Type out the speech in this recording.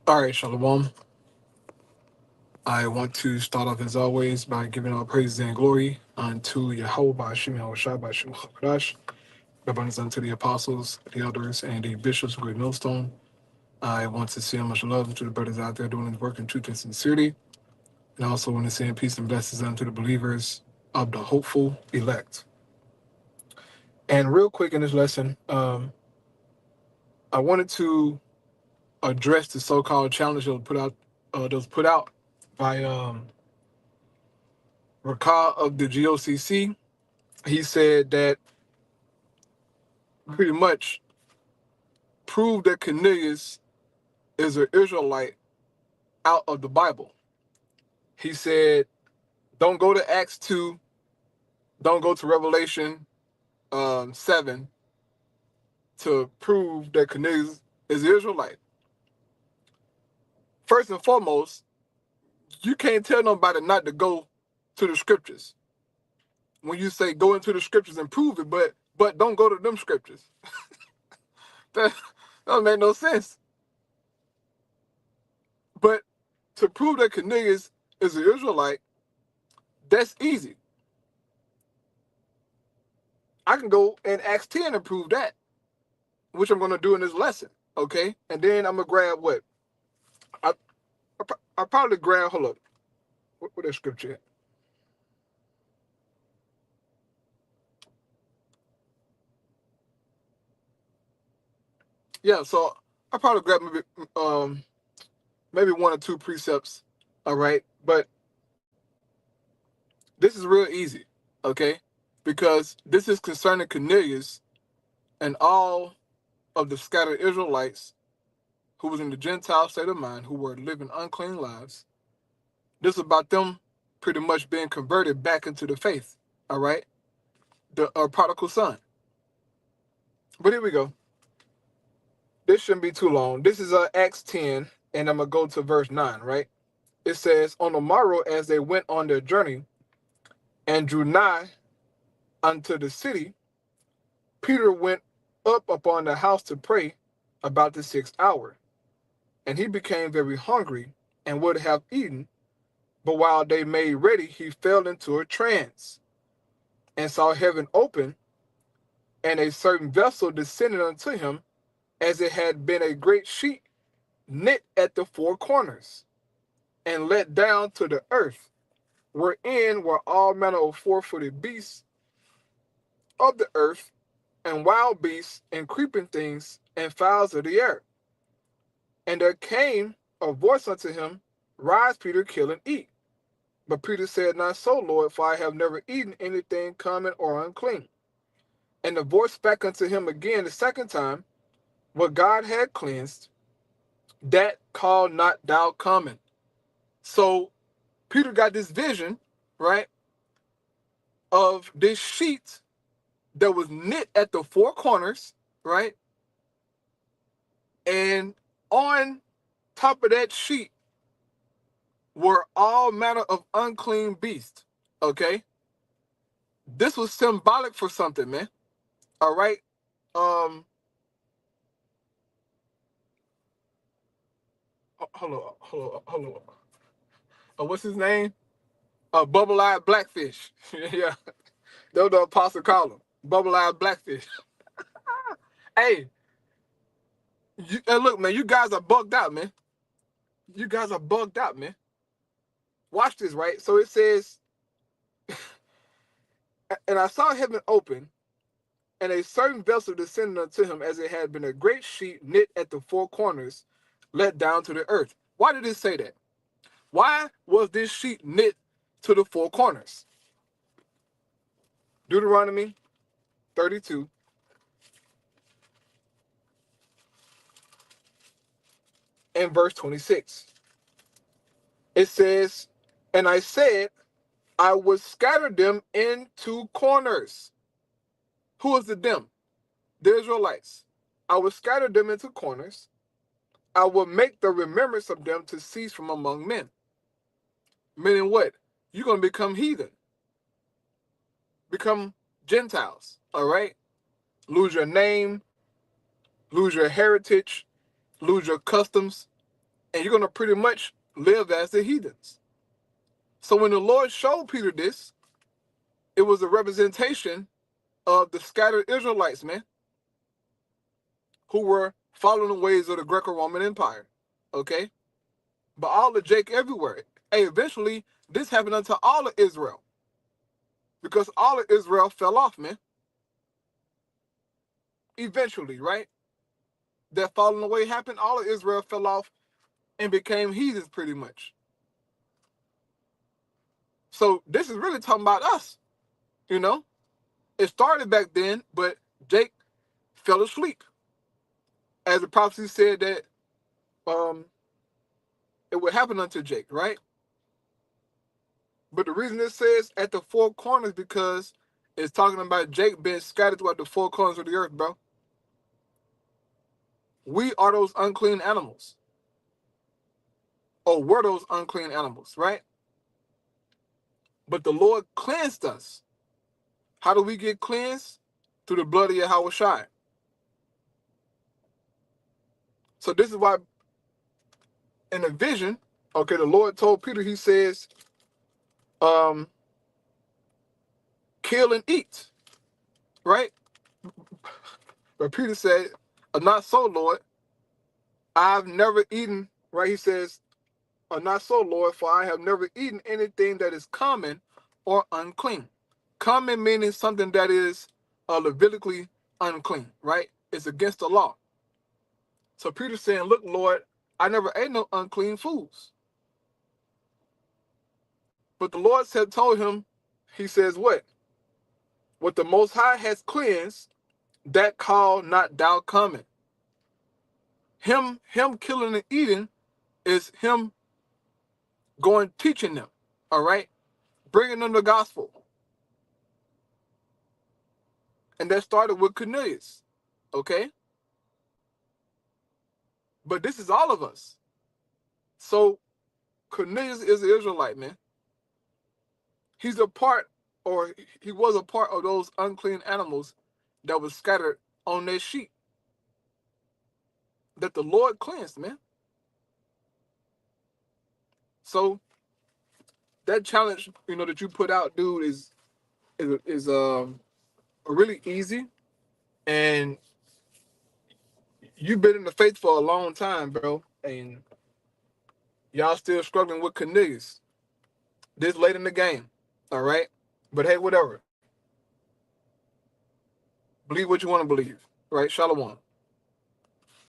All right, Shalom. I want to start off as always by giving all praise and glory unto Yahweh Ba'ashim Yahushua Ba'ashim Chakadash. Abundance unto the apostles, the elders, and the bishops of Great Millstone. I want to send much love to the brothers out there doing this work in truth and sincerity. And I also want to send peace and blessings unto the believers of the hopeful elect. And real quick in this lesson, I wanted to address the so-called challenge that was put out by Rakah of the GOCC. He said that pretty much proved that Cornelius is an Israelite out of the Bible. He said, don't go to Acts 2, don't go to Revelation 7 to prove that Cornelius is an Israelite. First and foremost, you can't tell nobody not to go to the scriptures. When you say go into the scriptures and prove it, but don't go to them scriptures. That don't make no sense. But to prove that Cornelius is an Israelite, that's easy. I can go in Acts 10 and prove that, which I'm going to do in this lesson, okay? And then I'm going to grab what? I probably grab, hold up, what is scripture at? Yeah, so I probably grab maybe one or two precepts, all right? But this is real easy, okay? Because this is concerning Cornelius and all of the scattered Israelites who was in the Gentile state of mind, who were living unclean lives. This is about them pretty much being converted back into the faith, all right? The prodigal son. But here we go. This shouldn't be too long. This is Acts 10, and I'm going to go to verse 9, right? It says, on the morrow as they went on their journey and drew nigh unto the city, Peter went up upon the house to pray about the 6th hour. And he became very hungry and would have eaten, but while they made ready, he fell into a trance and saw heaven open, and a certain vessel descended unto him, as it had been a great sheet knit at the four corners, and let down to the earth, wherein were all manner of four-footed beasts of the earth, and wild beasts, and creeping things, and fowls of the air. And there came a voice unto him, Rise, Peter, kill and eat. But Peter said, Not so, Lord, for I have never eaten anything common or unclean. And the voice spake unto him again the second time, What God had cleansed, that call not thou common. So Peter got this vision, right, of this sheet that was knit at the four corners, right? And on top of that sheet were all manner of unclean beasts, okay? This was symbolic for something, man. All right? Hold on. What's his name? Bubble-eyed blackfish. Yeah, that was the apostle call him. Bubble-eyed blackfish. Hey, and look, man, you guys are bugged out, man. You guys are bugged out, man. Watch this, right? So it says, and I saw heaven open, and a certain vessel descended unto him, as it had been a great sheet knit at the four corners, let down to the earth. Why did it say that? Why was this sheet knit to the four corners? Deuteronomy 32. And verse 26. It says, and I said, I would scatter them into corners. Who is the them? The Israelites. I will scatter them into corners. I will make the remembrance of them to cease from among men. Meaning what? You're going to become heathen. Become Gentiles. All right? Lose your name. Lose your heritage. Lose your customs. and you're going to pretty much live as the heathens. So when the Lord showed Peter this, it was a representation of the scattered Israelites, man, who were following the ways of the Greco-Roman Empire, okay? But all of Jake everywhere. Hey, eventually, this happened unto all of Israel, because all of Israel fell off, man. Eventually, right? That falling away happened, all of Israel fell off and became heathens pretty much. So this is really talking about us, you know? It started back then, but Jake fell asleep. As the prophecy said that it would happen unto Jake, right? But the reason it says at the four corners, because it's talking about Jake being scattered throughout the four corners of the earth, bro. We are those unclean animals. Or were those unclean animals, right? But the Lord cleansed us. How do we get cleansed? Through the blood of Yahweh. So this is why in a vision, okay, the Lord told Peter, he says, kill and eat, right? But Peter said, not so, Lord. I've never eaten, right? He says, not so, Lord, for I have never eaten anything that is common or unclean. Common meaning something that is Levitically unclean, right? It's against the law. So Peter's saying, look, Lord, I never ate no unclean foods. But the Lord told him, he says, what? What the Most High has cleansed, that call not thou common. Him killing and eating is him going teaching them, all right? Bringing them the gospel. And that started with Cornelius, okay? But this is all of us. So Cornelius is an Israelite, man. He's a part, or he was a part of those unclean animals that was scattered on their sheep that the Lord cleansed, man. So that challenge, that you put out, dude, is really easy, and you've been in the faith for a long time, bro, and y'all still struggling with Cornelius this late in the game, all right? But hey, whatever. Believe what you want to believe, right? Shalom.